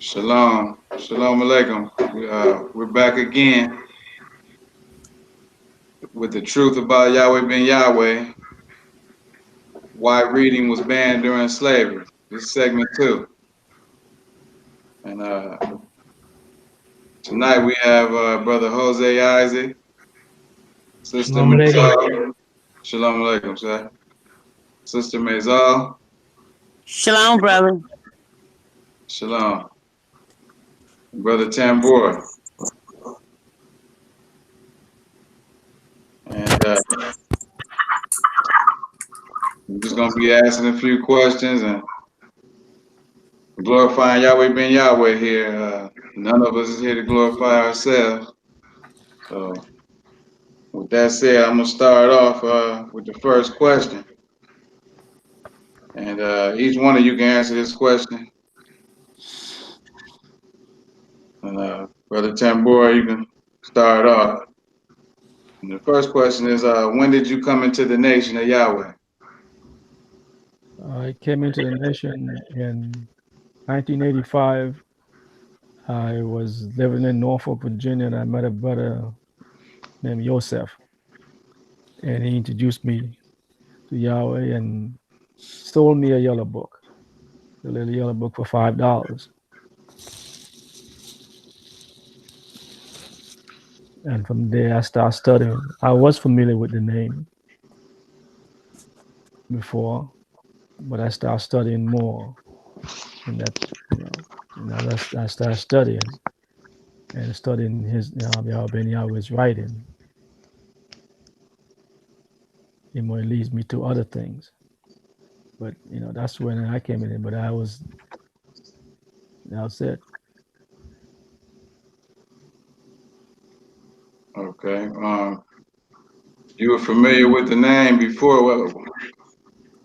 Shalom. Shalom alaikum. We're back again with the truth about Yahweh ben Yahweh, why reading was banned during slavery. This is segment 2. And tonight we have Brother Jose Isaac, Sister Shalom alaikum. Mazal. Shalom alaikum, sir. Sister Mazal. Shalom, brother. Shalom. Brother Tambor. And we're just going to be asking a few questions and glorifying Yahweh ben Yahweh here. None of us is here to glorify ourselves. So, with that said, I'm going to start off with the first question. And each one of you can answer this question. And Brother Tambora, you can start off. And the first question is, when did you come into the nation of Yahweh? I came into the nation in 1985. I was living in Norfolk, Virginia, and I met a brother named Yosef. And he introduced me to Yahweh and sold me a yellow book, a little yellow book for $5. And from there, I started studying. I was familiar with the name before, but I started studying more. And that, I started studying and studying his Yahweh ben Yahweh's writing. It might leads me to other things. But that's when I came in. But that's it. Okay. You were familiar with the name before.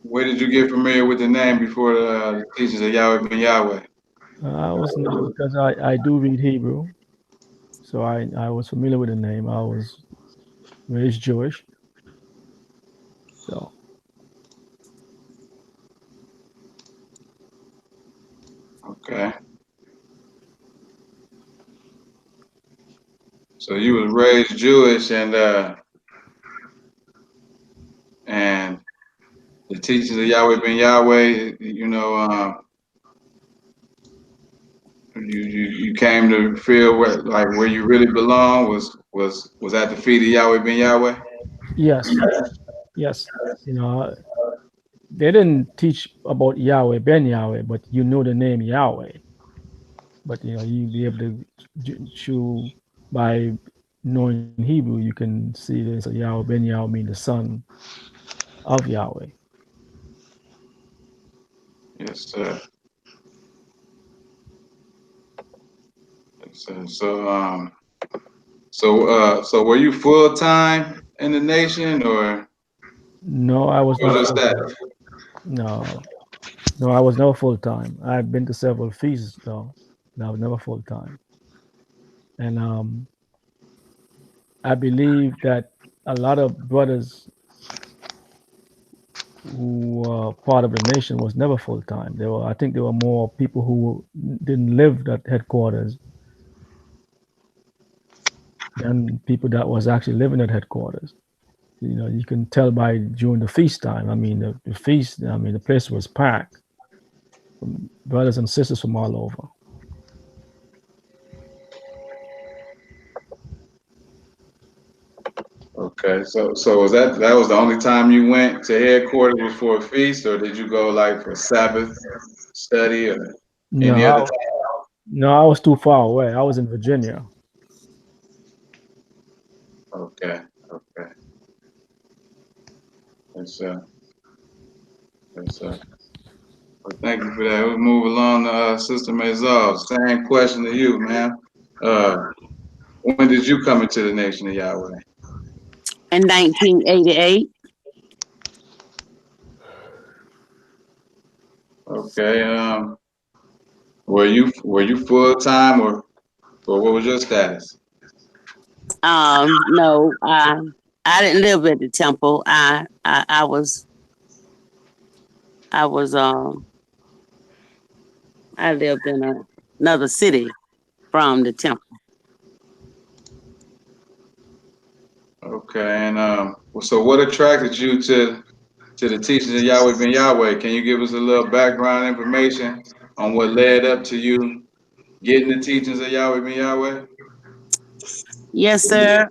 Where did you get familiar with the name before the teachings of Yahweh ben Yahweh? I was because I do read Hebrew, so I was familiar with the name. I was raised Jewish, so Okay. So you was raised Jewish and the teachings of Yahweh ben Yahweh, you came to feel where you really belong was at the feet of Yahweh ben Yahweh. yes, yes. You know, they didn't teach about Yahweh ben Yahweh, but the name Yahweh. But you be able to show by knowing Hebrew, you can see this Yahweh ben Yahweh mean the son of Yahweh. Yes, sir. Yes, sir. So were you full time in the nation or No, I was was not just full that? time. No, no, I was never full time. I've been to several feasts though, but I was never full time. And I believe that a lot of brothers who were part of the nation was never full time. I think there were more people who didn't live at headquarters than people that was actually living at headquarters. You can tell by during the feast time. I mean, the feast. I mean, the place was packed. Brothers and sisters from all over. Okay, so was the only time you went to headquarters was for a feast, or did you go like for Sabbath study or any other No, time? no, I was too far away. I was in Virginia. Okay, okay. Yes, sir. Yes, sir. Well, thank you for that. We'll move along to Sister Mazal. Same question to you, ma'am. Uh, when did you come into the nation of Yahweh? In 1988. Okay. Were you full time or what was your status? No, I didn't live at the temple. I was I lived in a another city from the temple. Okay, and so what attracted you to the teachings of Yahweh Ben Yahweh? Can you give us a little background information on what led up to you getting the teachings of Yahweh Ben Yahweh? Yes, sir.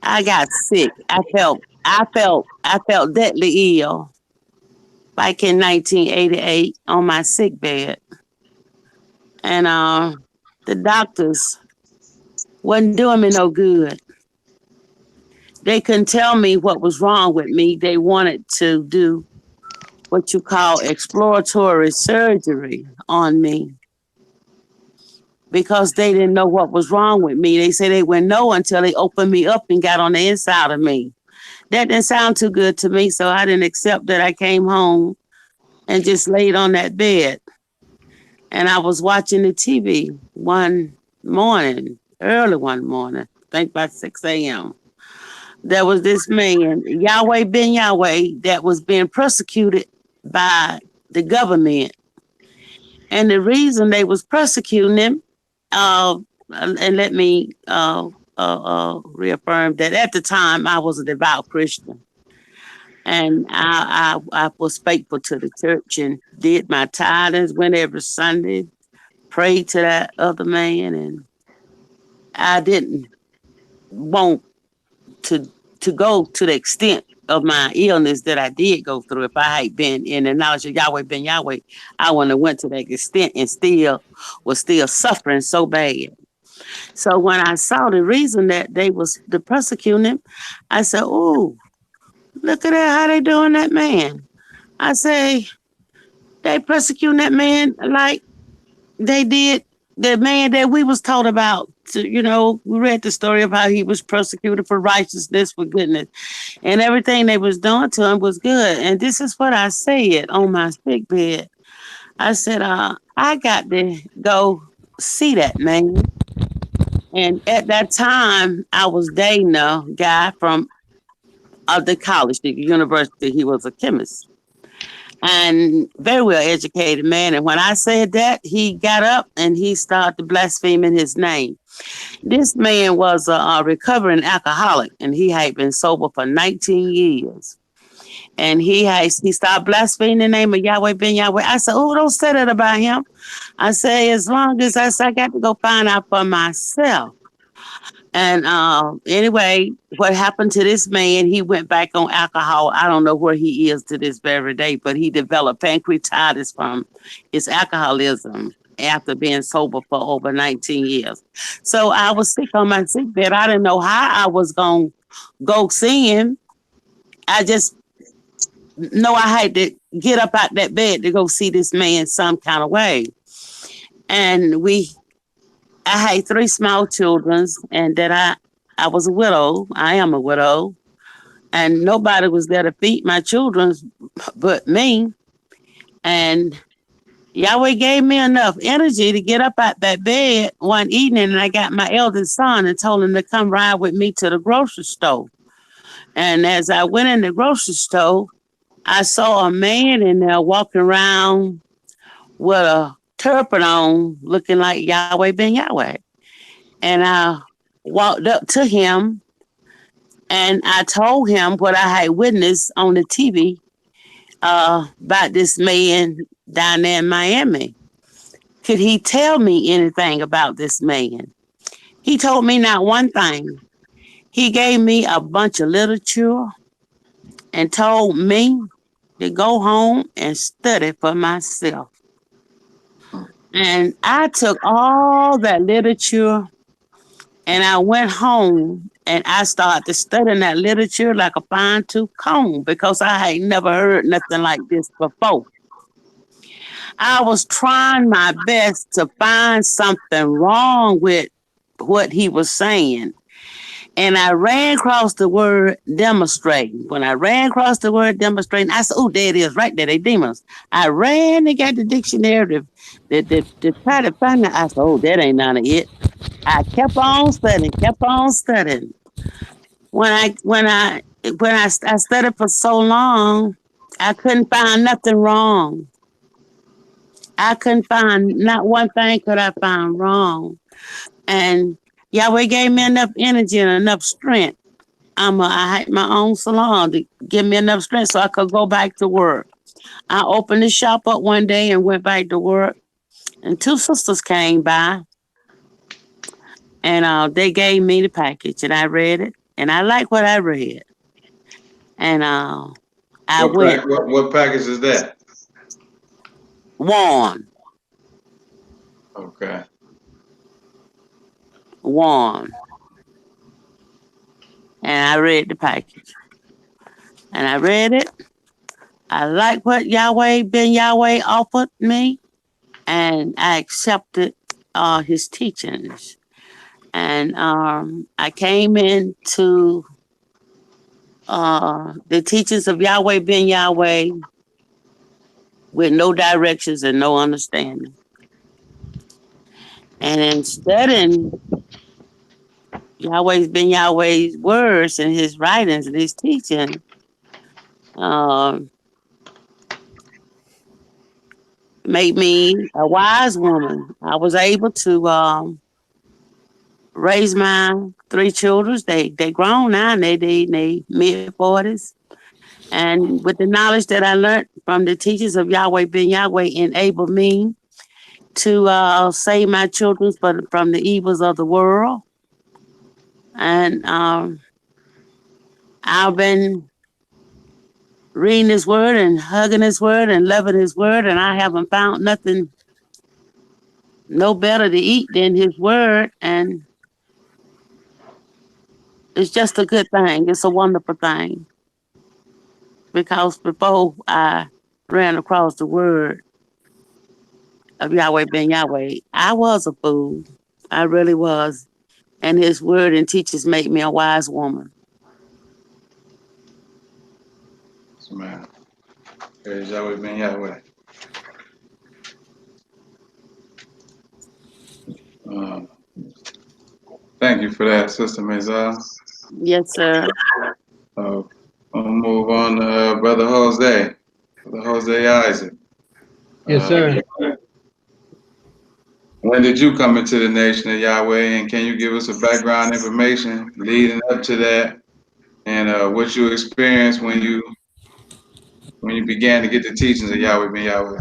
I got sick. I felt deadly ill back in 1988 on my sick bed, and the doctors wasn't doing me no good. They couldn't tell me what was wrong with me. They wanted to do what you call exploratory surgery on me because they didn't know what was wrong with me. They said they wouldn't know until they opened me up and got on the inside of me. That didn't sound too good to me, so I didn't accept that. I came home and just laid on that bed. And I was watching the TV one morning, early one morning, I think about 6 a.m. There was this man, Yahweh Ben Yahweh, that was being persecuted by the government. And the reason they was persecuting him, and let me reaffirm that at the time I was a devout Christian. And I was faithful to the church and did my tithings, went every Sunday, prayed to that other man, and I didn't want to to go to the extent of my illness that I did go through. If I had been in the knowledge of Yahweh Ben Yahweh, I wouldn't have went to that extent and still was still suffering so bad. So when I saw the reason that they was the persecuting him, I said, "Oh, look at that! How they doing that man?" I say, "They persecuting that man like they did the man that we was taught about. We read the story of how he was persecuted for righteousness, for goodness, and everything they was doing to him was good." And this is what I said on my sick bed. I said, I got to go see that man. And at that time, I was dating a guy from the college, the university. He was a chemist and very well educated man. And when I said that, he got up and he started blaspheming his name. This man was a recovering alcoholic, and he had been sober for 19 years. And he started blaspheming the name of Yahweh Ben Yahweh. I said, "Oh, don't say that about him." I say, as long as I got to go find out for myself. And anyway, what happened to this man, he went back on alcohol. I don't know where he is to this very day, but he developed pancreatitis from his alcoholism after being sober for over 19 years. So I was sick on my sick bed. I didn't know how I was going to go see him. I just know I had to get up out that bed to go see this man some kind of way. And I had 3 small children, and that I was a widow. I am a widow, and nobody was there to feed my children but me. And Yahweh gave me enough energy to get up out that bed one evening, and I got my eldest son and told him to come ride with me to the grocery store. And as I went in the grocery store, I saw a man in there walking around with a turban on, looking like Yahweh Ben Yahweh. And I walked up to him and I told him what I had witnessed on the TV about this man down there in Miami. Could he tell me anything about this man? He told me not one thing. He gave me a bunch of literature and told me to go home and study for myself. And I took all that literature and I went home and I started studying that literature like a fine tooth comb because I had never heard nothing like this before. I was trying my best to find something wrong with what he was saying. And I ran across the word demonstrating. When I ran across the word demonstrating, I said, "Oh, there it is, right there, they demons." I ran and got the dictionary to try to find it. I said, "Oh, that ain't none of it." I kept on studying, kept on studying. When I studied for so long, I couldn't find nothing wrong. I couldn't find not one thing could I find wrong. And Yahweh gave me enough energy and enough strength. I had my own salon to give me enough strength so I could go back to work. I opened the shop up one day and went back to work. And two sisters came by and they gave me the package and I read it and I liked what I read. And I went What package is that? warm, Okay. warm. And I read the package. And I read it. I liked what Yahweh Ben Yahweh offered me and I accepted his teachings. And I came into the teachings of Yahweh Ben Yahweh with no directions and no understanding. And in studying Yahweh's Ben Yahweh's words and his writings and his teaching, um, made me a wise woman. I was able to raise my three children. They grown now. And they mid 40s. And with the knowledge that I learned from the teachers of Yahweh Ben Yahweh enabled me to save my children from the evils of the world. And I've been reading his word and hugging his word and loving his word, and I haven't found nothing no better to eat than his word. And it's just a good thing. It's a wonderful thing. Because before I ran across the word of Yahweh Ben Yahweh, I was a fool. I really was. And his word and teachers make me a wise woman. Yes, man. Praise Yahweh Ben Yahweh. Um, Thank you for that, Sister Mazal. Yes, sir. Uh, I'll move on to Brother Jose. Brother Jose Isaac. Yes, Uh, sir. when did you come into the nation of Yahweh, and can you give us a background information leading up to that, and what you experienced when you began to get the teachings of Yahweh Ben Yahweh?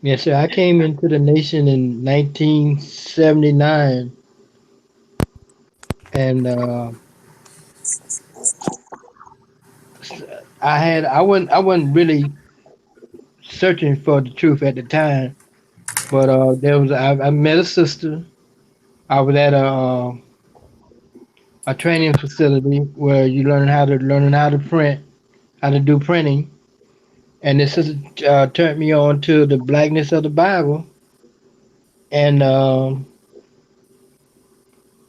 Yes, sir. I came into the nation in 1979, and I wasn't really searching for the truth at the time, but I met a sister. I was at a training facility where you learn how to print, how to do printing, and this sister turned me on to the blackness of the Bible, and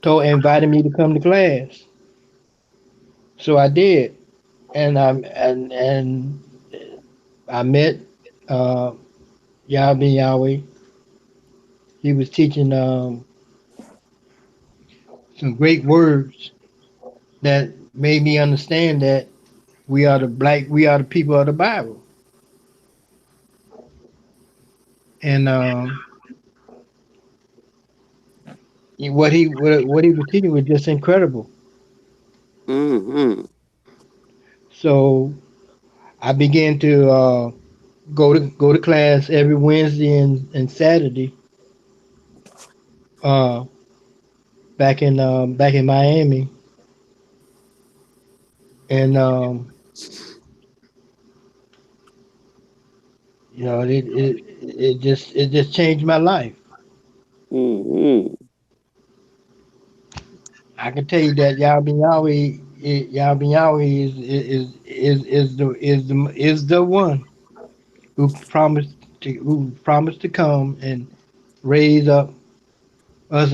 told invited me to come to class. So I did, and I met uh, Yahweh Yahweh. He was teaching some great words that made me understand that we are the people of the Bible. And what he was teaching was just incredible. Mm-hmm. So I began to go to class every Wednesday and Saturday uh, back in Miami, and it just changed my life. Mm-hmm. I can tell you that Yahweh Yahweh is the one who promised to come and raise us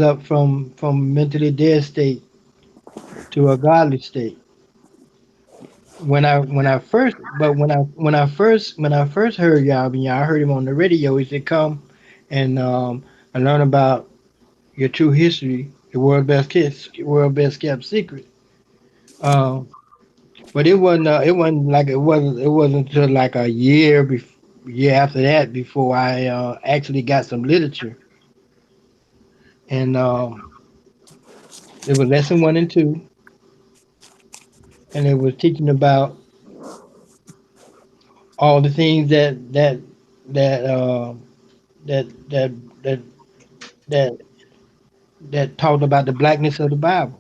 up from mentally dead state to a godly state. When I first heard Yahweh, I heard him on the radio. He said, "Come and learn about your true history, the world best kept secret." But it wasn't until like a year year after that before I actually got some literature, and it was lesson 1 and 2, and it was teaching about all the things that that that that that that talked about the blackness of the Bible,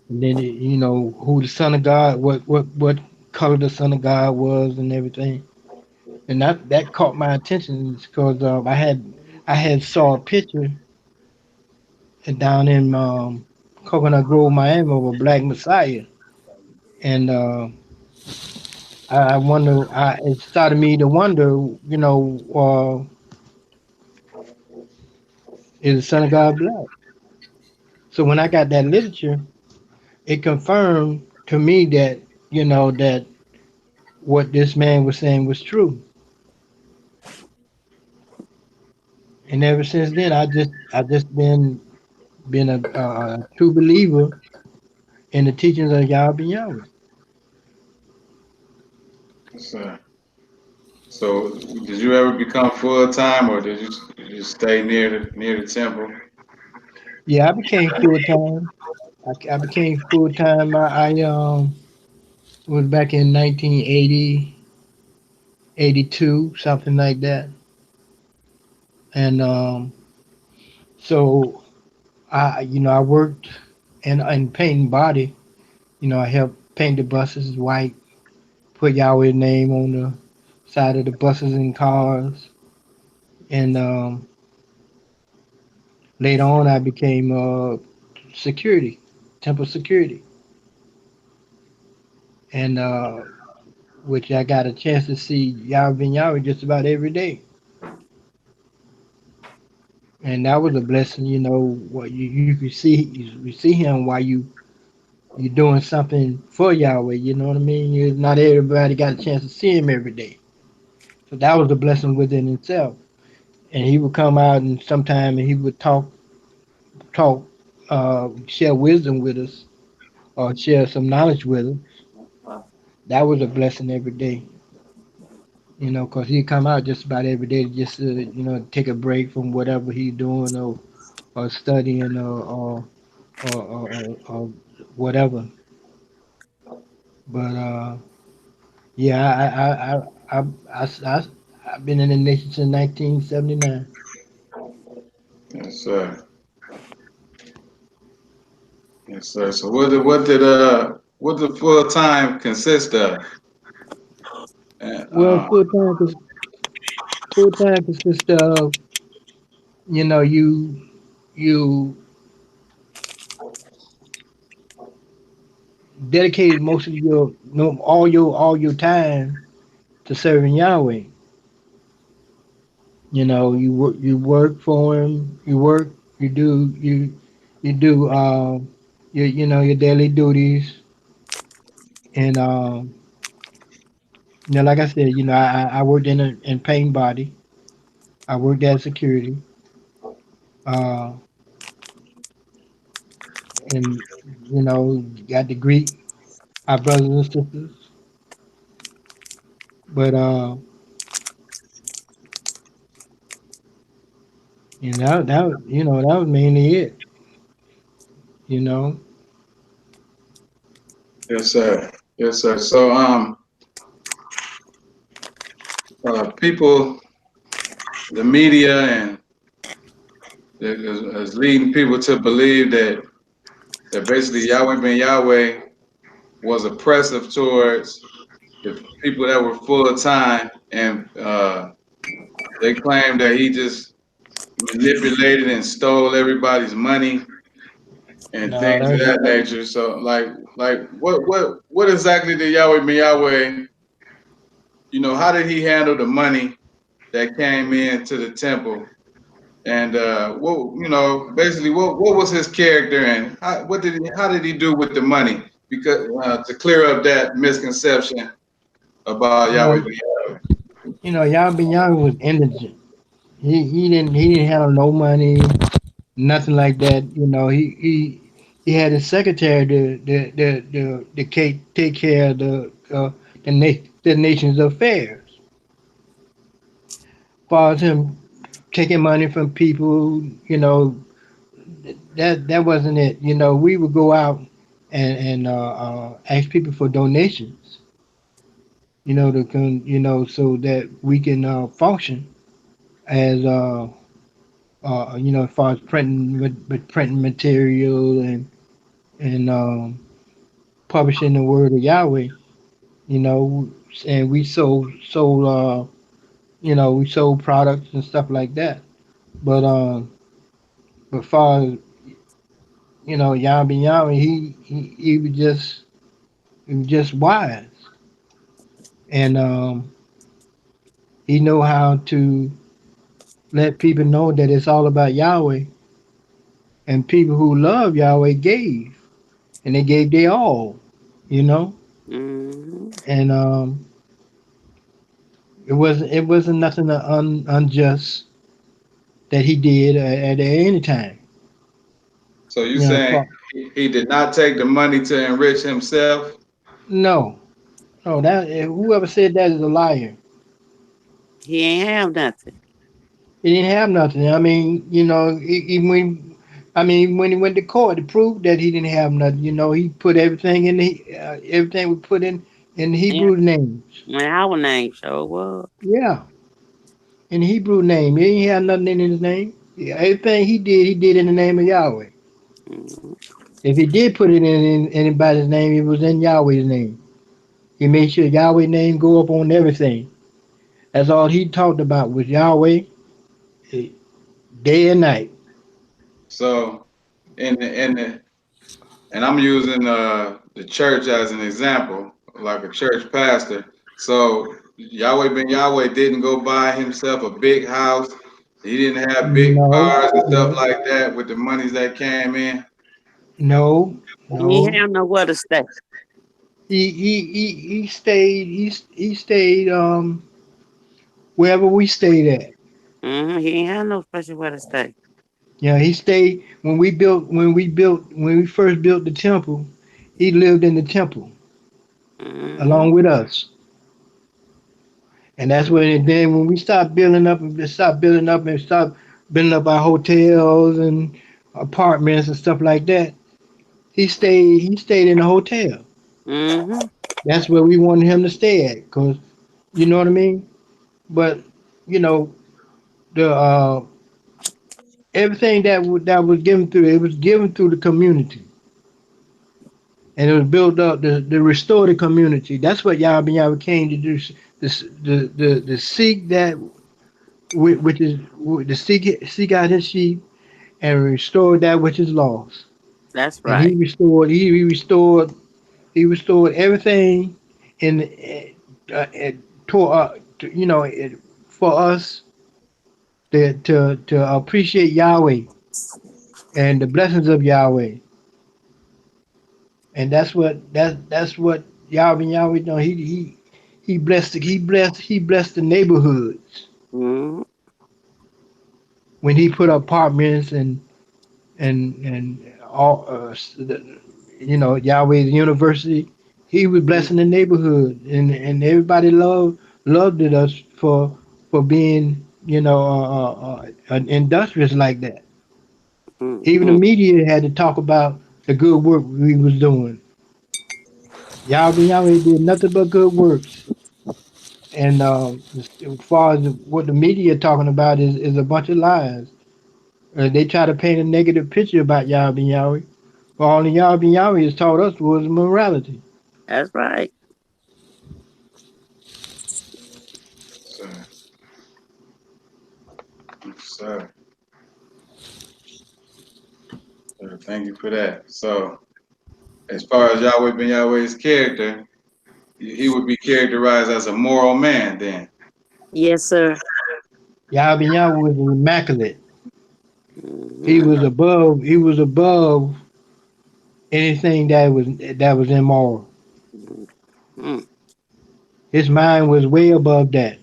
and then who the Son of God, what color the Son of God was, and everything, and that caught my attention because I had saw a picture down in Coconut Grove, Miami, of a black Messiah, and I wonder. It started me to wonder, is the Son of God black? So when I got that literature, it confirmed to me that that what this man was saying was true. And ever since then, I just been a true believer in the teachings of Yahweh Yahweh. Yes, sir. So, did you ever become full time, or did you stay near the temple? Yeah, I became full time. I became full time. I was back in 1980, 82, something like that. And so I worked in painting body. I helped paint the buses white, put Yahweh's name on the side of the buses and cars. And later on, I became security, temple security, and which I got a chance to see Yahweh Yahweh just about every day. And that was a blessing. What you could see, you see him while you're doing something for Yahweh. You know what I mean? Not everybody got a chance to see him every day. So that was a blessing within itself. And he would come out and sometime he would talk, share wisdom with us or share some knowledge with us. That was a blessing every day. Because he'd come out just about every day just to, take a break from whatever he's doing or studying or whatever. But yeah, I've been in the nation since 1979. Yes, sir. Yes, sir. So, what did full time consist of? And, Well, full time consists of you dedicated most of your no all your time to serving Yahweh. You work for him. You do your daily duties, and like I said, I worked in paint body. I worked at security, uh, and got to greet our brothers and sisters. But that was mainly it. You know, yes, sir. Yes, sir. So, people, the media, and is leading people to believe that basically Yahweh ben Yahweh was oppressive towards the people that were full time, and they claim that he just manipulated and stole everybody's money and no, things of that nature. So, like what exactly did Yahweh ben Yahweh? How did he handle the money that came into the temple? And basically, what was his character, and how did he do with the money? Because to clear up that misconception about you Yahweh. know, Yahweh was indigent. He didn't have no money, nothing like that. He had a secretary to take care of the nation's affairs. far as him taking money from people, that wasn't it. We would go out and ask people for donations. So that we can function as as far as printing with printing material and publishing the word of Yahweh. You know, and we sold products and stuff like that. But far as Yahweh Yahweh, he was just wise, and he know how to let people know that it's all about Yahweh, and people who love Yahweh gave, and they gave their all, you know, Mm-hmm. and it wasn't nothing unjust that he did at any time. So you You know, saying he did not take the money to enrich himself? no, no, that whoever said that is a liar. He ain't have nothing. He didn't have nothing. I mean, when he went to court to prove that he didn't have nothing, he put everything everything was put in the Yeah. Hebrew names. And our name sure was. Yeah, in the Hebrew name. He didn't have nothing in his name. Yeah, everything he did in the name of Yahweh. Mm-hmm. If he did put it in anybody's name, it was in Yahweh's name. He made sure Yahweh's name go up on everything. That's all he talked about was Yahweh, eh, day and night. So and I'm using the church as an example, like a church pastor. So Yahweh Ben Yahweh didn't go buy himself a big house. He didn't have big No, cars and stuff no, like that with the monies that came in. no, He ain't no. have nowhere to stay. He stayed wherever we stayed at. Mm-hmm. He ain't have no special where to stay. Yeah, he stayed when we first built the temple. He lived in the temple Mm-hmm. along with us, and that's when we stopped building up our hotels and apartments and stuff like that. He stayed in a hotel. Mm-hmm. That's where we wanted him to stay at, cause you know what I mean. But you know the everything that was given through it was given through the community, and it was built up to restore the community. That's what Yahweh came to do. The seek that which is to seek out his sheep and restore that which is lost. That's And he right. restored. He restored everything in for us to appreciate Yahweh and the blessings of Yahweh. And that's what Yahweh done. He blessed the neighborhoods Mm-hmm. when he put apartments and all Yahweh's university. He was blessing the neighborhood, and everybody loved it us for being industrious like that. Even the Mm-hmm. media had to talk about the good work we was doing. Yahweh did nothing but good works. And as far as what the media talking about is a bunch of lies. They try to paint a negative picture about Yahweh. But all the Yahweh has taught us was morality. That's right. Sir, sir, sir, thank you for that. So as far as Yahweh Ben Yahweh's character, he would be characterized as a moral man then. Yes, sir. Yahweh was immaculate. He Mm-hmm. was above. He was above anything that was immoral. Mm-hmm. His mind was way above that.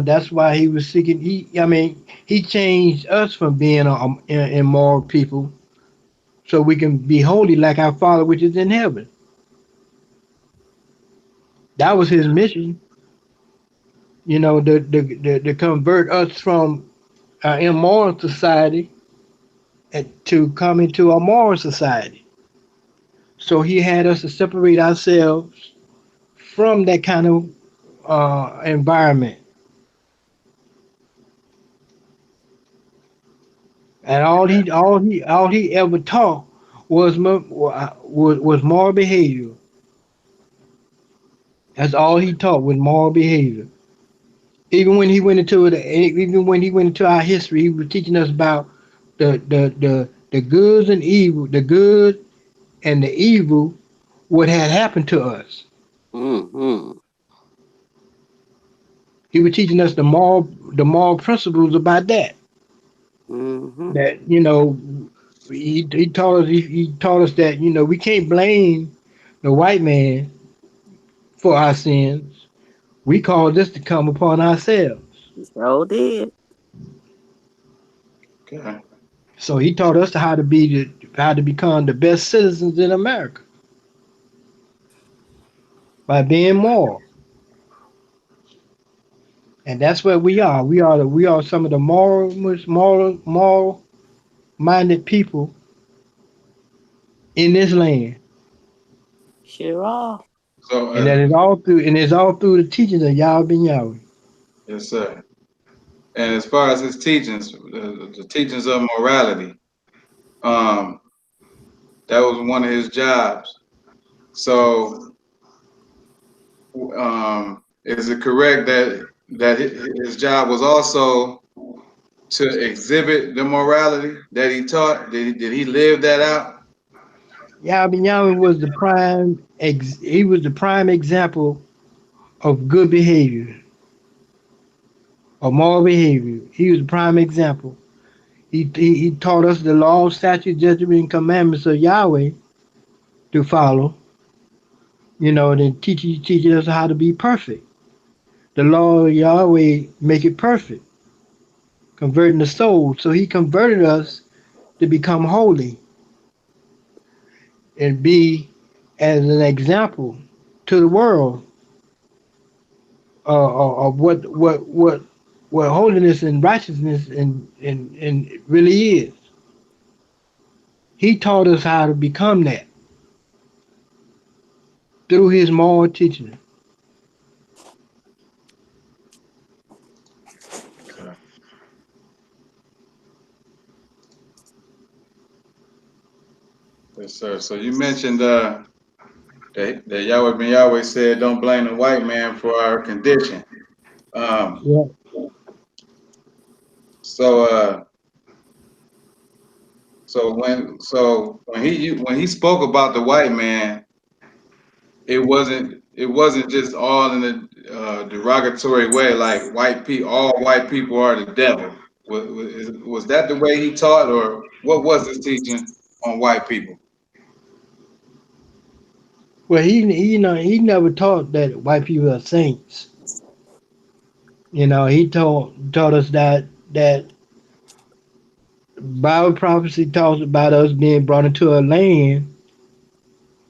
That's why he was seeking. He changed us from being immoral people, so we can be holy like our Father which is in heaven. That was his mission. you know, to convert us from our immoral society and to come into a moral society. So he had us to separate ourselves from that kind of environment. And all he ever taught was was moral behavior. That's all he taught was moral behavior. Even when he went into our history, he was teaching us about the goods and evil, the good and the evil, what had happened to us. Mm-hmm. He was teaching us the moral principles about that. Mm-hmm. That he taught us that we can't blame the white man for our sins. We cause this to come upon ourselves. So did. Okay. So he taught us how to become the best citizens in America by being moral, and that's what we are. We are some of the most moral minded people in this land, Sure are. So, and it's all through the teachings of Yahweh Ben Yahweh. yes, sir. And as far as his teachings, the teachings of morality, um, that was one of his jobs. So, is it correct that his job was also to exhibit the morality that he taught? Did he live that out? Yahweh Ben Yahweh was the prime example of good behavior, of moral behavior. He was the prime example. He taught us the law, statutes, judgment, and commandments of Yahweh to follow. And teaching us how to be perfect. The law of Yahweh make it perfect, converting the soul. So he converted us to become holy and be as an example to the world of what holiness and righteousness and really is. He taught us how to become that through his moral teaching. Okay. Yes, sir. So you mentioned that Yahweh Ben Yahweh said, "Don't blame the white man for our condition." Um, Yeah. so so when he spoke about the white man, it wasn't just all in a derogatory way, like all white people are the devil. Was that the way he taught, or what was his teaching on white people? Well, he never taught that white people are saints. He taught us that Bible prophecy talks about us being brought into a land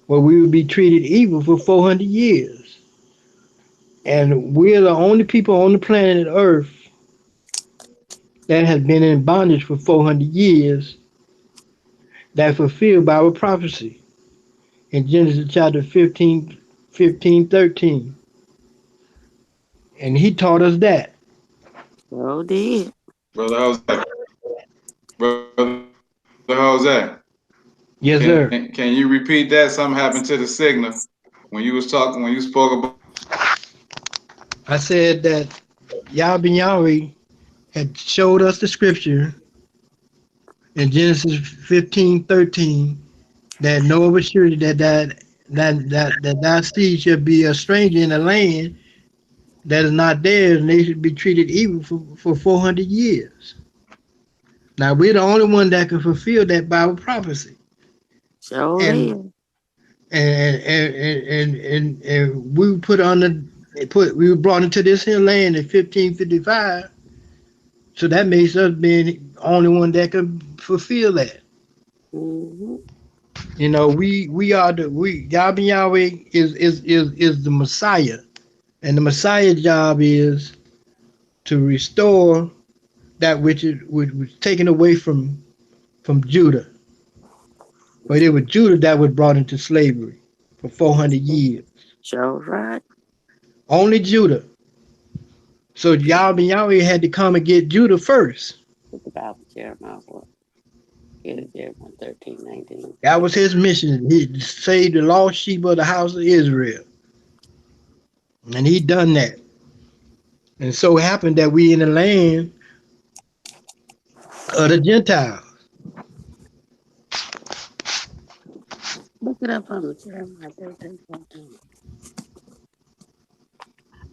where we would be treated evil for 400 years. And we're the only people on the planet Earth that has been in bondage for 400 years that fulfilled Bible prophecy in Genesis chapter 15, 13. And he taught us that. So did. Brother Jose, Brother Jose, Yes, sir. can you repeat that? Something happened to the signal when you spoke about. I said that Yahweh had showed us the scripture in Genesis 15:13 that Noah was sure that thy seed shall be a stranger in a land that is not theirs, and they should be treated evil for 400 years. Now we're the only one that can fulfill that Bible prophecy, So and did. and we were we were brought into this here land in 1555. So that makes us being the only one that can fulfill that. Mm-hmm. We are Yahweh is the Messiah, and the Messiah job is to restore that which was taken away from Judah. But it was Judah that was brought into slavery for 400 years. Sure, right. Only Judah. So Yahweh had to come and get Judah first. With the Bible, Jeremiah, what? Get it, Jeremiah 13:19. That was his mission. He saved the lost sheep of the house of Israel. And he done that. And so it happened that we in the land of the Gentiles. Look it up on the Jeremiah 13:14.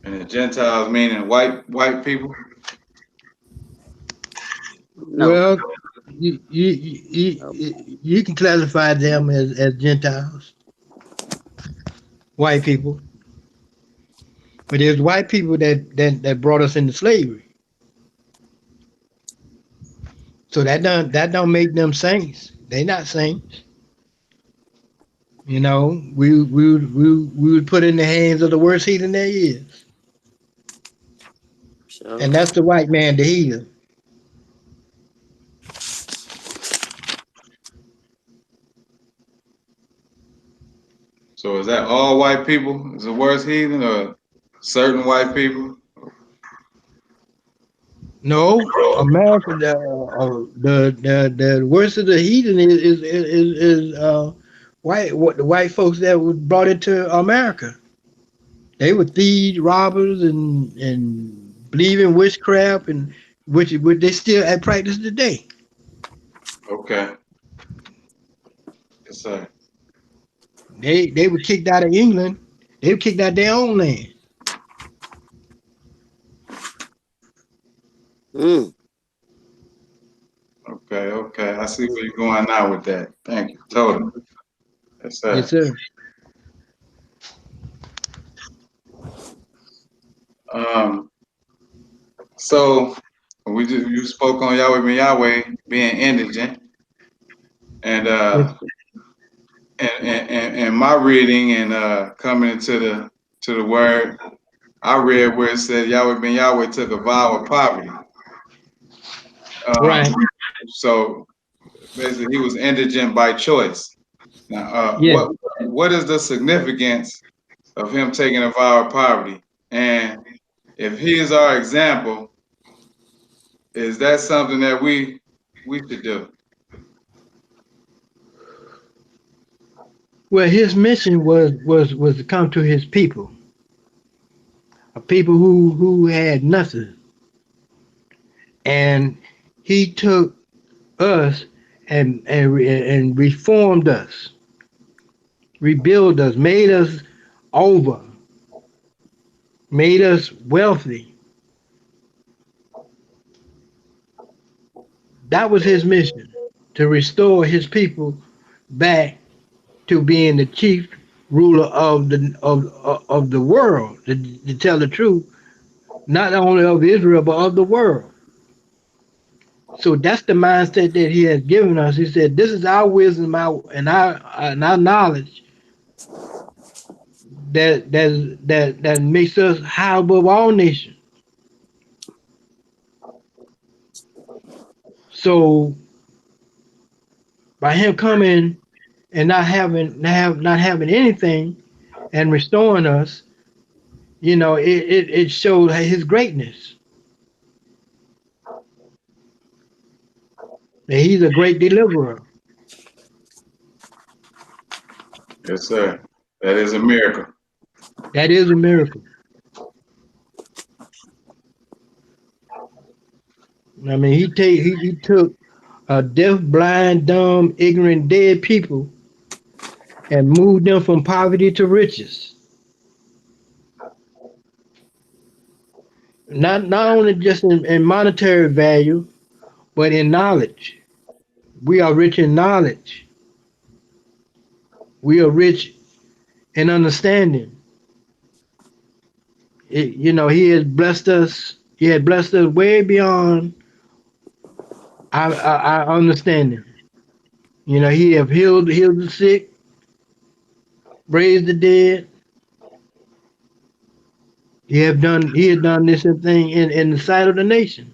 And the Gentiles meaning white people. No, Well, you can classify them as Gentiles, white people. But there's white people that brought us into slavery. So that don't make them saints. They not saints. You know, we would put in the hands of the worst heathen there is. sure. And that's the white man, the heathen. So is that all white people is the worst heathen, or certain white people? No, America, the worst of the heathen is the white folks that were brought into America. They were thieves, robbers, and believe in witchcraft, and which they still at practice today. Okay. Yes, sir. They were kicked out of England. They were kicked out of their own land. Mm. Okay. I see where you're going now with that. Thank you. Totally. Yes, Yes, sir. sir. Um, so you spoke on Yahweh ben Yahweh being indigent, and Yes, and my reading and coming into the word, I read where it said Yahweh ben Yahweh took a vow of poverty. right. Um, so basically, he was indigent by choice. Now, Yes. what is the significance of him taking a vow of poverty? And if he is our example, is that something that we should do? Well, his mission was to come to his people, a people who had nothing, and he took us and reformed us, rebuild us, made us over, made us wealthy. That was his mission, to restore his people back to being the chief ruler of the world. To tell the truth, not only of Israel but of the world. So that's the mindset that he has given us. He said, "This is our wisdom, our knowledge that makes us high above all nations." So by him coming and not having anything and restoring us, it showed his greatness. That he's a great deliverer. Yes, sir. That is a miracle. That is a miracle. I mean, he took deaf, blind, dumb, ignorant, dead people and moved them from poverty to riches. Not only just in monetary value, but in knowledge. We are rich in knowledge. We are rich in understanding. He has blessed us. He had blessed us way beyond our understanding. He have healed the sick, raised the dead, He had done this thing in the sight of the nation.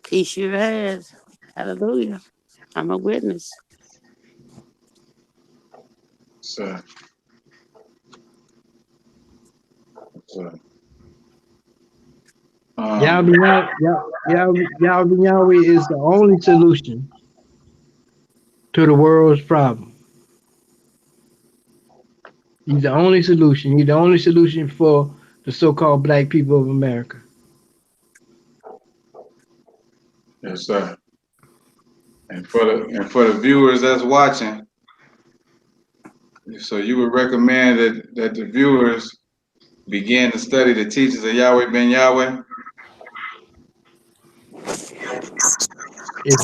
He sure has. Hallelujah. I'm a witness. sir. Sir. Um, Yahweh is the only solution to the world's problem. He's the only solution. He's the only solution for the so-called black people of America. yes, sir. And for the viewers that's watching, so you would recommend that the viewers begin to study the teachings of Yahweh Ben Yahweh? If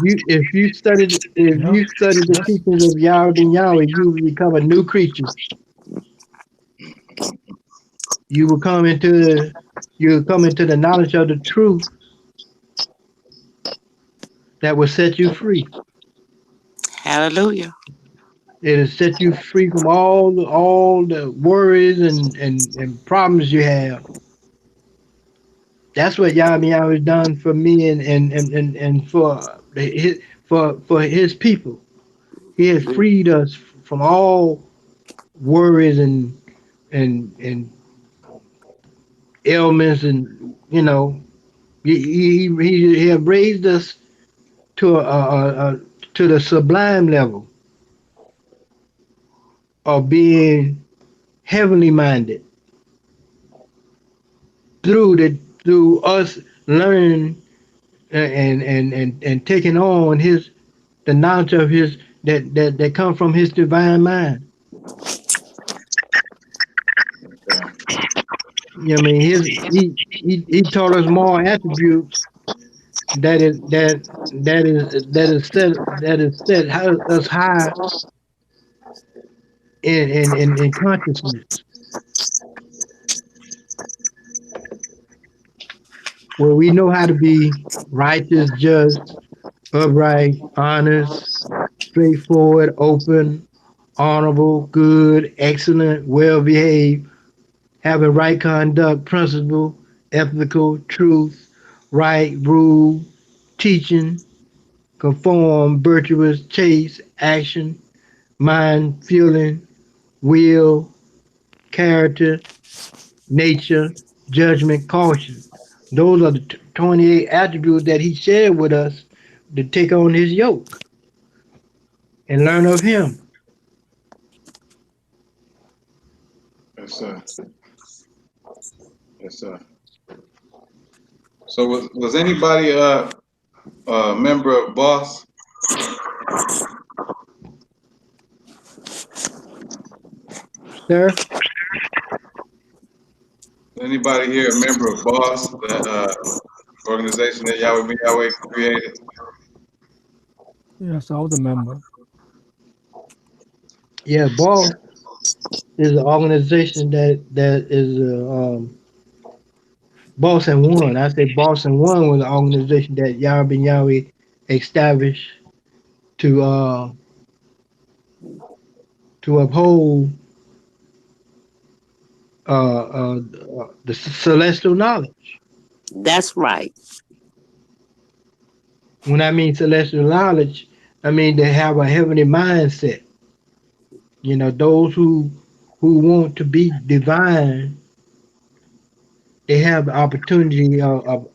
Yeah. you study the Yes. teachings of Yahweh and Yahweh, you will become a new creature. You will come into the knowledge of the truth that will set you free. Hallelujah. It will set you free from all the worries and problems you have. That's what Yahweh has done for me and for his people. He has Mm. freed us from all worries and ailments, and he have raised us to to the sublime level of being heavenly minded through us learning and taking on his the knowledge of his that come from his divine mind. Okay. You know what I mean, he taught us more attributes that is set us high in consciousness, where we know how to be righteous, just, upright, honest, straightforward, open, honorable, good, excellent, well behaved, having right conduct, principle, ethical, truth, right, rule, teaching, conform, virtuous, chaste, action, mind, feeling, will, character, nature, judgment, caution. Those are the 28 attributes that he shared with us to take on his yoke and learn of him. Yes, sir. Yes, sir. So was anybody a member of Boss? Sir, Anybody here a member of Boss, the organization that Yahweh Ben Yahweh created? Yes, I was a member. yeah, BOSS is an organization that is Boss and One. I say Boss and One was an organization that Yahweh Ben Yahweh established to uh, to uphold the celestial knowledge. That's right. When I mean celestial knowledge, I mean they have a heavenly mindset. Those who want to be divine, they have the opportunity of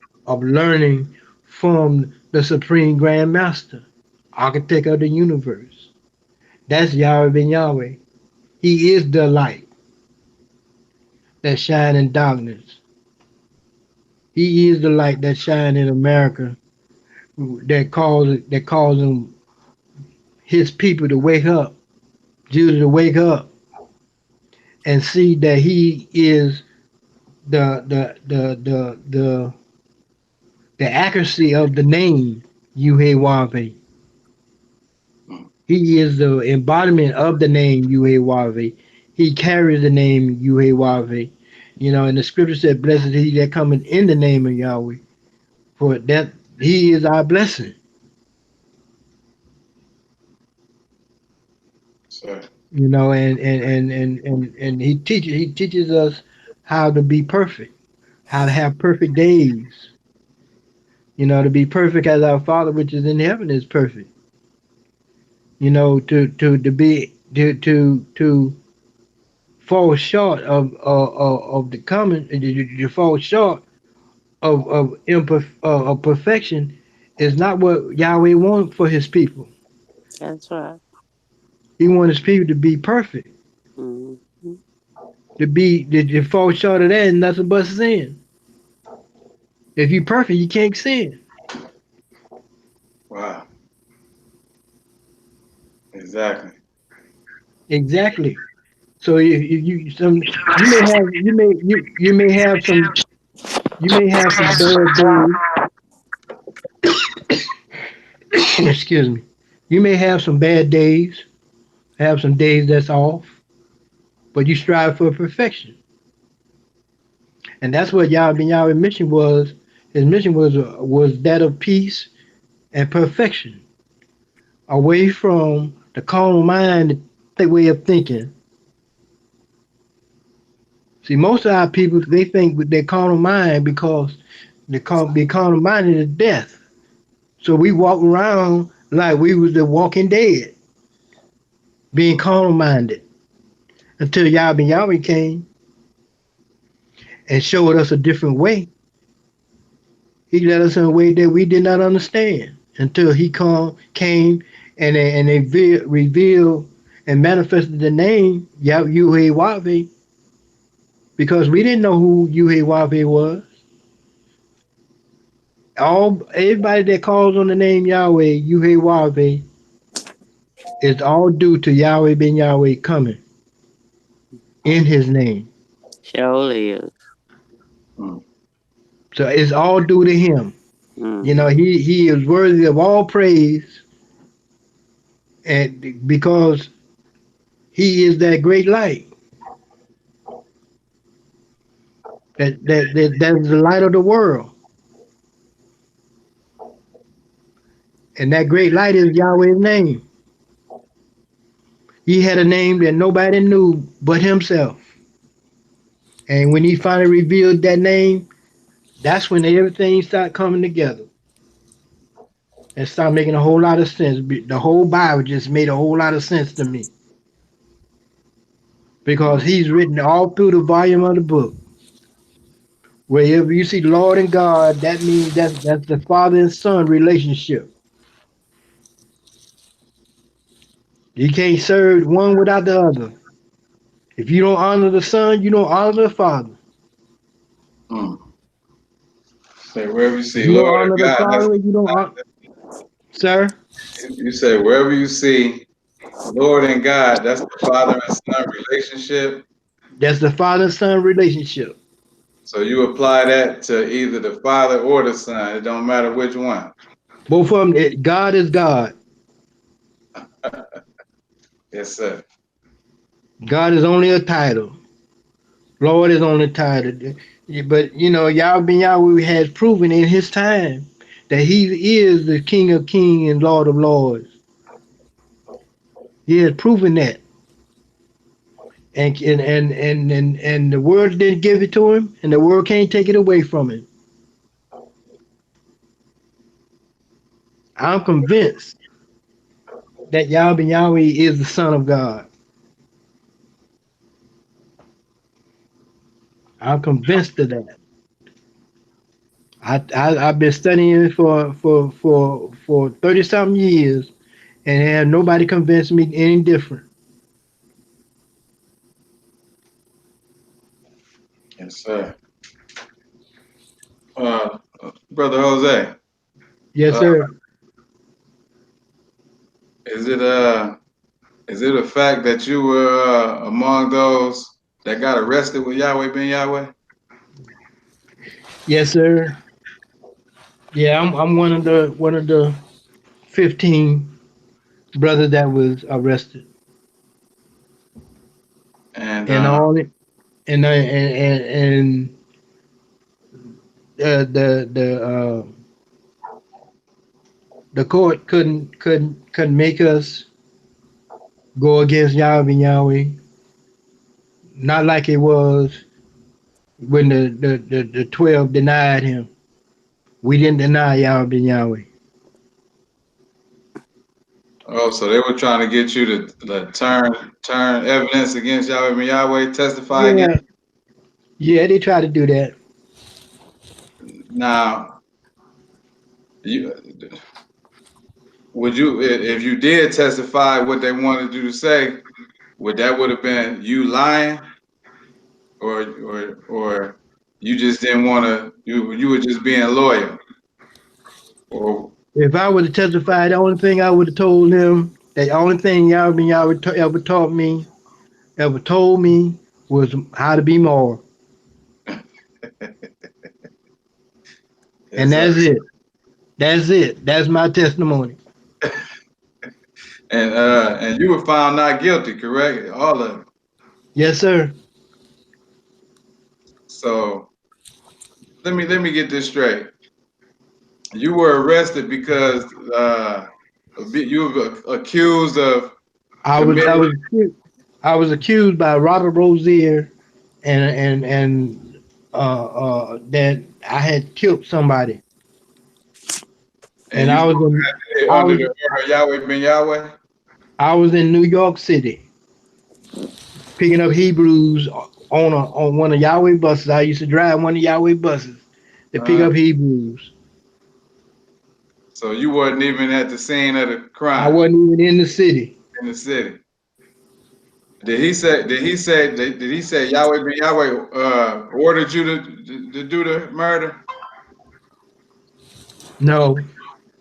learning from the Supreme Grand Master, Architect of the universe. That's Yahweh Ben Yahweh. He is the light that shine in darkness. He is the light that shine in America that causing his people to wake up, Judah to wake up and see that he is the accuracy of the name Yuhewave. He is the embodiment of the name Yuhewave. He carries the name Yuhewave. And the scripture said, "Blessed is he that cometh in the name of Yahweh." For that he is our blessing. Sir. And he teaches us how to be perfect, how to have perfect days. To be perfect as our Father which is in heaven is perfect. To be to fall short of the common, you fall short of perfection is not what Yahweh wants for His people. That's right. He wants His people to be perfect. Mm-hmm. To fall short of that is nothing but sin. If you're perfect, you can't sin. Wow. Exactly. Exactly. So if you some you may have some bad days. Excuse me. You may have some bad days, have some days that's off, but you strive for perfection, and that's what Yahweh's mission was. His mission was that of peace and perfection, away from the carnal mind, the way of thinking. See, most of our people they think with their carnal mind because the carnal mind is death. So we walk around like we was the walking dead, being carnal minded until Yahweh came and showed us a different way. He led us in a way that we did not understand until came and they revealed and manifested the name Yahweh because we didn't know who Yahweh was. Everybody that calls on the name Yahweh, Yahweh, is all due to Yahweh ben Yahweh coming in His name. Surely is. Mm. So it's all due to Him. Mm-hmm. He is worthy of all praise, and because He is that great light, that's the light of the world, and that great light is Yahweh's name. He had a name that nobody knew but Himself, and when He finally revealed that name, that's when everything started coming together and started making a whole lot of sense. The whole Bible just made a whole lot of sense to me because Mm. He's written all through the volume of the book. Wherever you see Lord and God, that means that's the father and son relationship. You can't serve one without the other. If you don't honor the son, you don't honor the father. Mm. Say wherever you If see you don't Lord and honor the God, father, you don't honor, sir. you say wherever you see Lord and God, that's the father and son relationship. That's the father and son relationship. So you apply that to either the father or the son. It don't matter which one. Both of them, God is God. Yes, sir. God is only a title. Lord is only a title. But Yahweh has proven in His time that He is the King of Kings and Lord of Lords. He has proven that. And the world didn't give it to Him, and the world can't take it away from Him. I'm convinced that Yahweh is the Son of God. I'm convinced of that. I've been studying it for 30 something years, and have nobody convinced me any different. Yes, sir. Brother Jose, Yes, uh, sir. is it is it a fact that you were among those that got arrested with Yahweh ben Yahweh? Yes, sir. Yeah, I'm one of the 15 brothers that was arrested, And and all it and the court couldn't make us go against Yahweh, not like it was when the 12 denied him. We didn't deny Yahweh ben Yahweh. Oh, so they were trying to get you to turn evidence against Yahweh and Yahweh, testify against. Yeah, yeah, they tried to do that. Now, you would you if you did testify what they wanted you to say, would have been you lying, or you just didn't want to you were just being loyal, or If I would have testified, the only thing I would have told him, the only thing Yahweh ben Yahweh ever taught me, ever told me, was how to be moral. And yes, that's it. That's it. That's my testimony. and you were found not guilty, correct? All of it. Yes, sir. So let me get this straight. You were arrested because you were accused of I was I committing. was accused, I was accused by Robert Rozier and that I had killed somebody. And And you I was supposed in to have I under was the order of Yahweh ben Yahweh? I was in New York City picking up Hebrews on one of Yahweh buses. I used to drive one of Yahweh buses to pick Uh, up Hebrews. so you wasn't even at the scene of the I crime wasn't even in the city. in the city. Did he say Yahweh ben Yahweh ordered you to do the murder? No,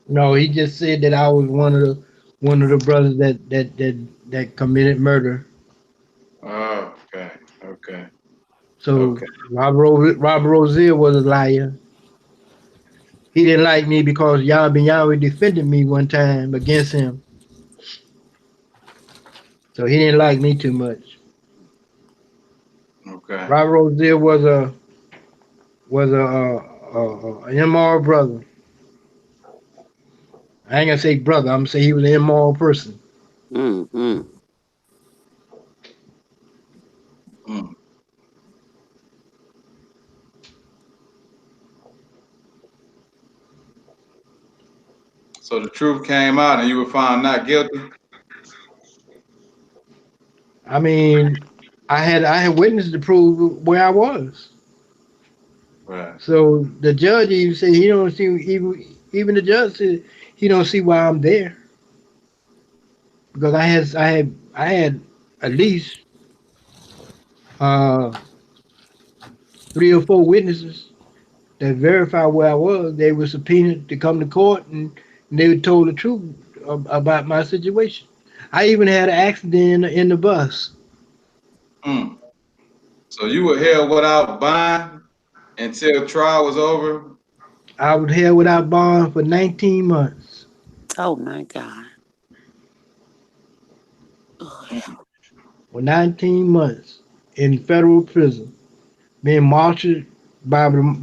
no, he just said that I was one of the brothers that committed murder. Oh, okay, okay, So okay. Robert Rozier was a liar. He didn't like me because Yahweh ben Yahweh defended me one time against him. So he didn't like me too much. Okay. Robert Rozier was a immoral brother. I ain't gonna say brother. I'm gonna say he was an immoral person. Mm-hmm. Mm. So the truth came out, and you were found not guilty. I mean, I had witnesses to prove where I was. Right. So the judge even said he don't see even the judge said he don't see why I'm there because I had at least uh, 3 or 4 witnesses that verified where I was. They were subpoenaed to come to court and they were told the truth about my situation. I even had an accident in the bus. Mm. So you were held without bond until trial was over. I was held without bond for 19 months. Oh my God. Oh, Mm. For 19 months in federal prison, being marshaled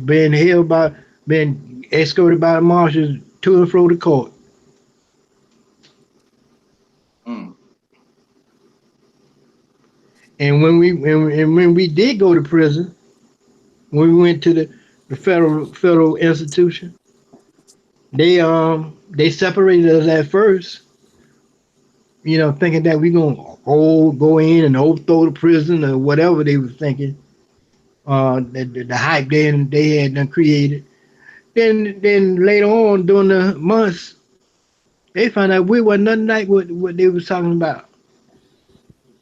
being held by, being escorted by the marshals to and fro the court. Mm. And when we did go to prison, when we went to the federal institution, they separated us at first, thinking that we gonna go in and overthrow the prison or whatever they were thinking. The hype they had done created. Then later on during the months, they found out we were nothing like what they was talking about.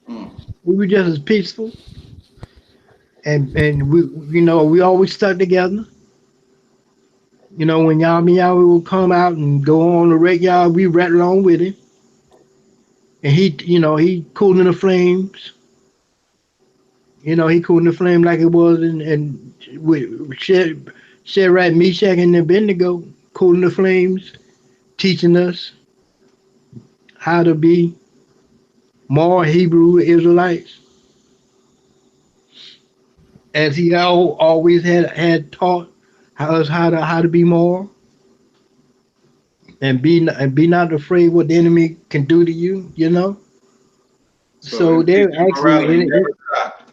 Mm. We were just as peaceful, and we always stuck together. When Yahweh would come out and go on the wreck y'all, we right along with him. And he cooling the flames. He cooling the flame like it was and with Shadrach, Meshach, and Abednego cooling the flames, teaching us how to be more Hebrew Israelites, as he always had taught us how to be more and be not afraid what the enemy can do to you. So So it teaches they're you morality. actually You never stop.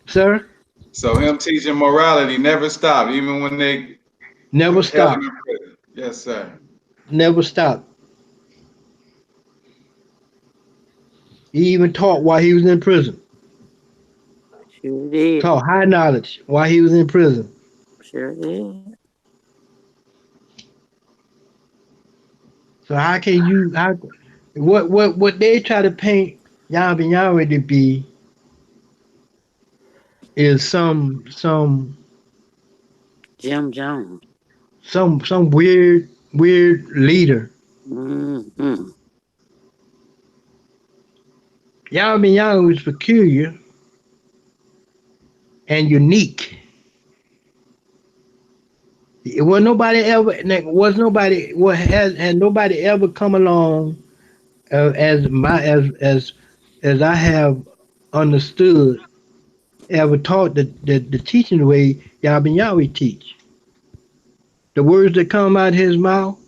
sir. So him teaching morality never stopped, even when they Never held him stopped. in prison. Yes, sir. Never stopped. He even taught while he was in prison. Sure did. Taught high knowledge while he was in prison. Sure did. So how can you how what they try to paint Yahweh to be is Jim Jones. some weird leader. Mm-hmm. Yahweh is peculiar and unique. It was nobody ever was nobody what has had nobody ever come along as I have understood ever taught the teaching the way Yahweh teach. The words that come out of his mouth,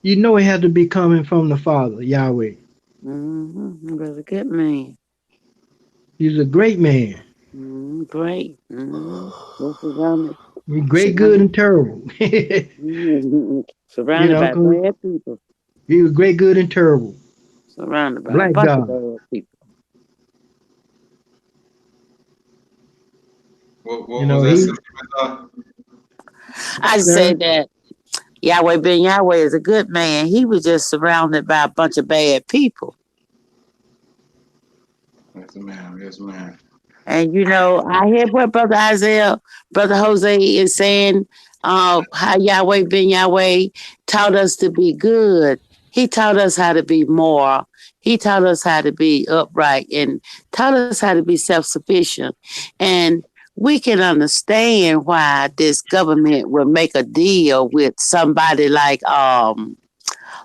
you know it had to be coming from the Father, Yahweh. Mm-hmm. He was a good man. He's a great man. Great. Well, surrounded, He's great, good, surrounded, and terrible. You surrounded know, by 'cause bad people. he was great, good, and terrible. Surrounded by a Black bunch of God. bad people. You What was know, that, he, Sister Mizar? I sir, said that Yahweh Ben Yahweh is a good man. He was just surrounded by a bunch of bad people. Yes, ma'am. Yes, ma'am. And I hear what Brother Isaiah, Brother Jose is saying, how Yahweh Ben Yahweh taught us to be good. He taught us how to be moral. He taught us how to be upright and taught us how to be self-sufficient. And we can understand why this government will make a deal with somebody like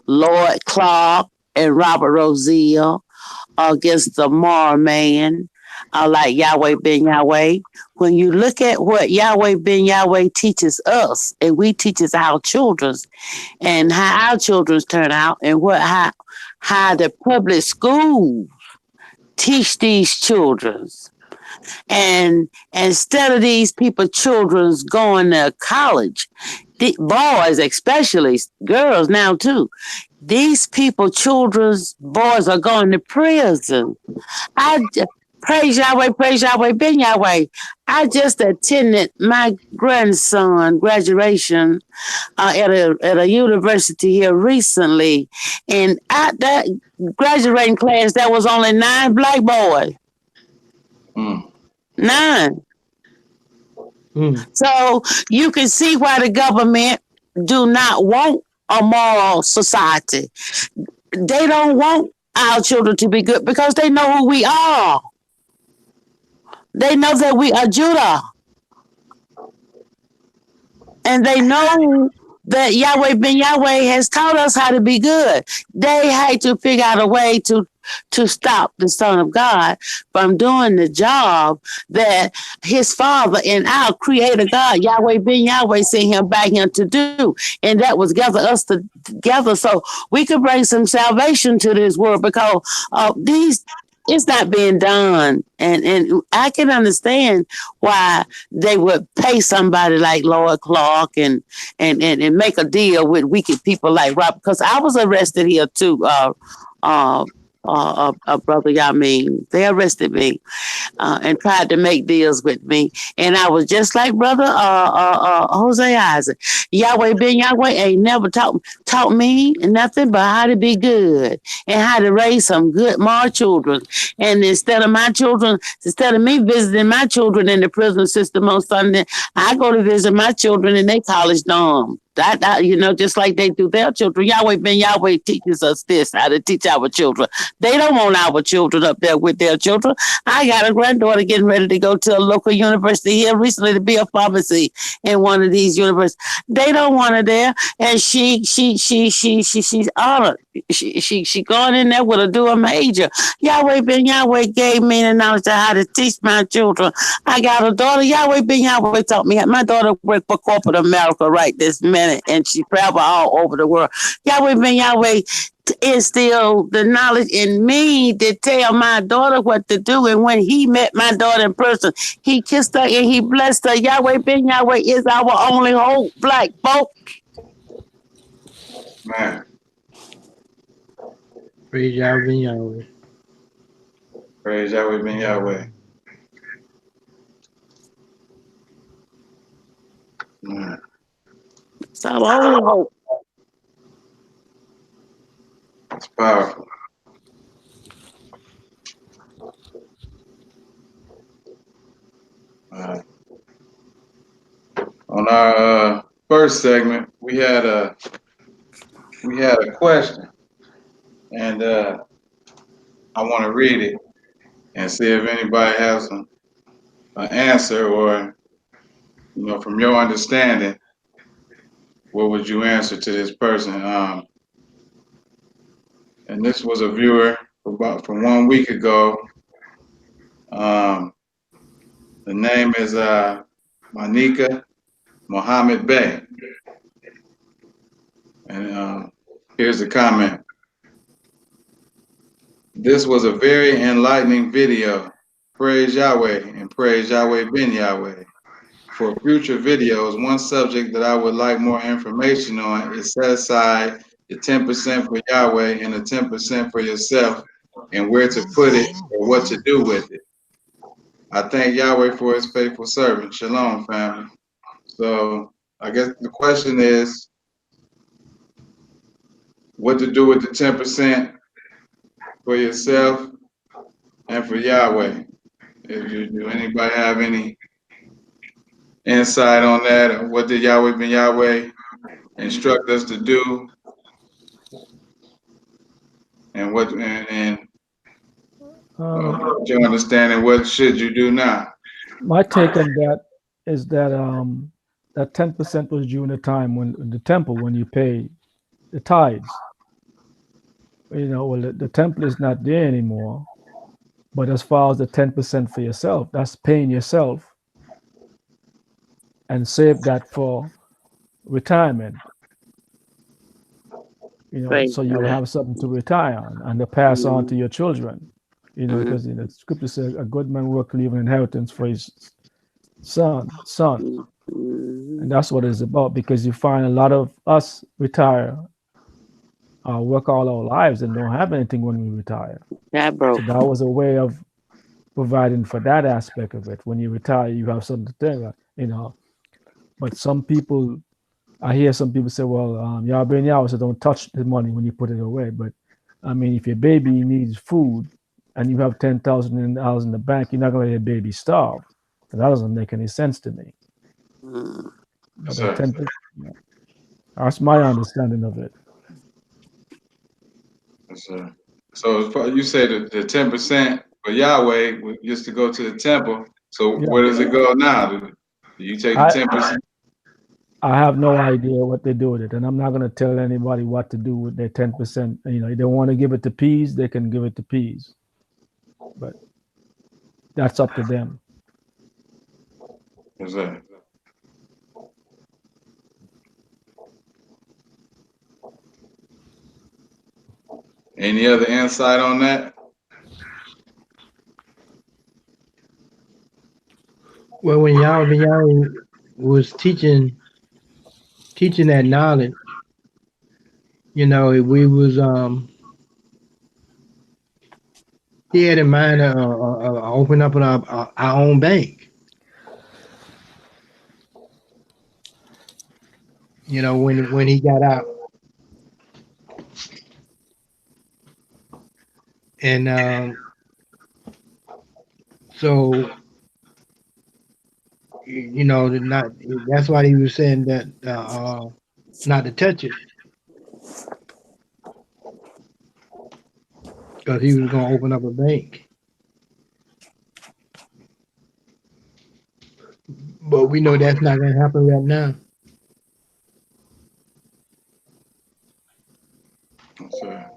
Lord Clark and Robert Roselle against the moral man, like Yahweh Ben Yahweh. When you look at what Yahweh Ben Yahweh teaches us, and we teaches our children, and how our children turn out, and how the public schools teach these children. And instead of these people, children's going to college, the boys, especially girls now too, these people, children's boys are going to prison. I praise Yahweh, Ben Yahweh. I just attended my grandson graduation at a university here recently, and at that graduating class, there was only 9 black boys. Mm. 9. mm, So you can see why the government do not want a moral society. They don't want our children to be good because they know who we are. They know that we are Judah. And they know that Yahweh Ben Yahweh has taught us how to be good. They had to figure out a way to stop the Son of God from doing the job that his Father and our Creator God, Yahweh Ben Yahweh, sent him back here to do. And that was gather us together so we could bring some salvation to this world because these it's not being done. And I can understand why they would pay somebody like Lord Clark and make a deal with wicked people like Rob. Because I was arrested here too, uh, brother Yamin. They arrested me and tried to make deals with me. And I was just like brother Jose Isaac. Yahweh Ben Yahweh ain't never taught me nothing but how to be good and how to raise some good more children. And instead of me visiting my children in the prison system on Sunday, I go to visit my children in their college dorm. Just like they do their children. Yahweh Ben Yahweh teaches us this, how to teach our children. They don't want our children up there with their children. I got a granddaughter getting ready to go to a local university here recently to be a pharmacy in one of these universities. They don't want her there, and she's honored she going in there with a dual major. Yahweh Ben Yahweh gave me the knowledge of how to teach my children. I got a daughter. Yahweh Ben Yahweh taught me. My daughter worked for corporate America right this minute, and she travel all over the world. Yahweh Ben Yahweh instill the knowledge in me to tell my daughter what to do. And when he met my daughter in person, he kissed her and he blessed her. Yahweh Ben Yahweh is our only hope, black folk. Man, Praise Yahweh, Yahweh. praise Yahweh Ben Yahweh. Man, It's our only hope. it's powerful. On our first segment, we had a question, and I want to read it and see if anybody has an answer, or from your understanding, what would you answer to this person? And this was a viewer from 1 week ago. The name is Monica Mohammed Bey, and here's the comment. This was a very enlightening video. Praise Yahweh and praise Yahweh Ben Yahweh. For future videos, one subject that I would like more information on is set aside the 10% for Yahweh and the 10% for yourself, and where to put it or what to do with it. I thank Yahweh for his faithful servant. Shalom, family. So I guess the question is what to do with the 10% for yourself and for Yahweh. Do anybody have any insight on that? What did Yahweh Ben Yahweh instruct us to do? And your understanding, what should you do now? My take on that is that that 10% was during the time when the temple, when you pay the tithes. Well, the temple is not there anymore. But as far as the 10% for yourself, that's paying yourself and save that for retirement. Praise So you'll God. have something to retire on and to pass on to your children. Because the scripture says a good man work leave an inheritance for his son. And that's what it's about, because you find a lot of us retire, work all our lives and don't have anything when we retire. That broke. So that was a way of providing for that aspect of it. When you retire, you have something to tell, But some people, I hear some people say, well, Yahweh and Yahweh, so don't touch the money when you put it away. But I mean, if your baby needs food and you have $10,000 in the bank, you're not going to let your baby starve. That doesn't make any sense to me. But that's my understanding of it. So you say the 10% for Yahweh used to go to the temple. So where does it go now? Do you take the 10%? I have no idea what they do with it, and I'm not going to tell anybody what to do with their 10%. If they want to give it to peas, they can give it to peas, but that's up to them. What's that? Any other insight on that? Well, when Yahweh was teaching that knowledge, we was he had in mind open up our own bank. When he got out, and so not that's why he was saying that not to touch it, because he was going to open up a bank. But we know that's not going to happen right now. Yes, sir.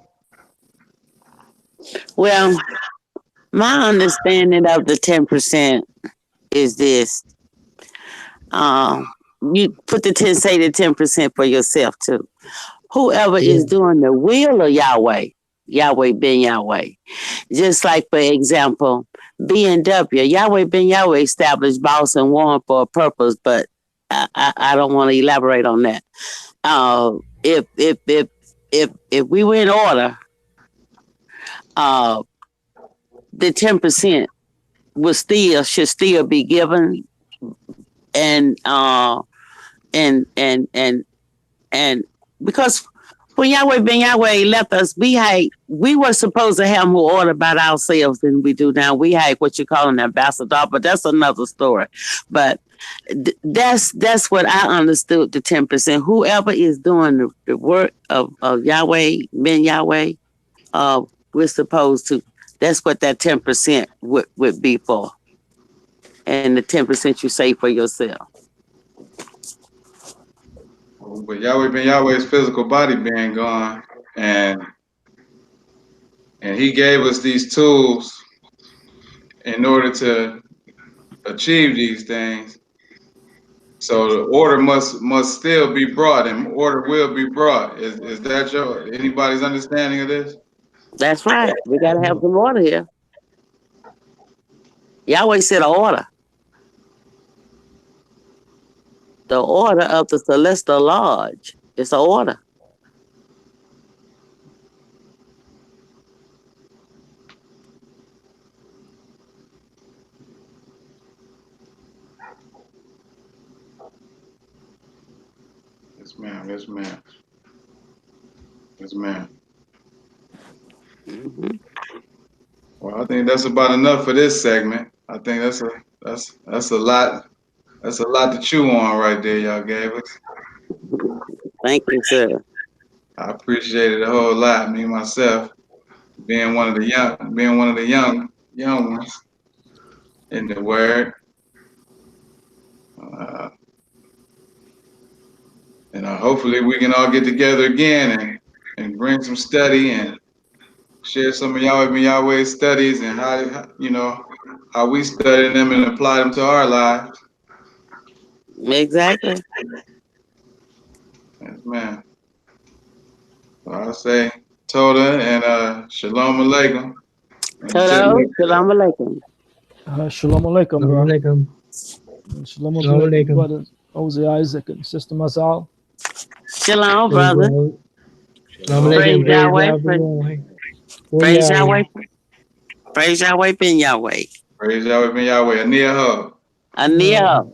Well, my understanding of the 10% is this. You put the 10, say the 10% for yourself too. Whoever is Yeah. doing the will of Yahweh, Yahweh ben Yahweh. Just like, for example, B&W, Yahweh ben Yahweh established Boss and Warren for a purpose, but I don't want to elaborate on that. If we were in order, uh, the 10% should still be given, and and and because when Yahweh ben Yahweh left us, we were supposed to have more order about ourselves than we do now. We had what you call an ambassador, but that's another story. But that's what I understood the 10%. Whoever is doing the work of Yahweh ben Yahweh, we're supposed to. That's what that 10% would be for, and the 10% you save for yourself. But Yahweh ben Yahweh's physical body being gone, and he gave us these tools in order to achieve these things. So the order must still be brought, and order will be brought. Is that your anybody's understanding of this? That's right. We got to have some order here. Yahweh said order. The order of the celestial lodge. It's an order. Yes, ma'am. Yes, ma'am. Yes, ma'am. Mm-hmm. Well, I think that's about enough for this segment. I think that's a lot. That's a lot to chew on right there, y'all gave us. Thank you, sir. I appreciate it a whole lot. Me myself, being one of the young ones in the word. Uh, and hopefully we can all get together again and bring some study and share some of Yahweh's studies and how we study them and apply them to our lives. Exactly. Yes, man. So I say Toda and Shalom Aleichem. Until Hello. next Shalom time. Aleichem. Shalom alaikum, Assalamu bro. alaikum. Shalom Assalamu alaikum, alaikum. brothers. Jose Isaac and Sister Mazal. Shalom, Praise brother. Yahweh. Assalamu Shalom. Praise alaikum. Praise Yahweh. Yahweh. For Praise Yahweh. Yahweh. Praise Yahweh ben Yahweh. Praise Yahweh ben Yahweh. Ania Ho. Ania.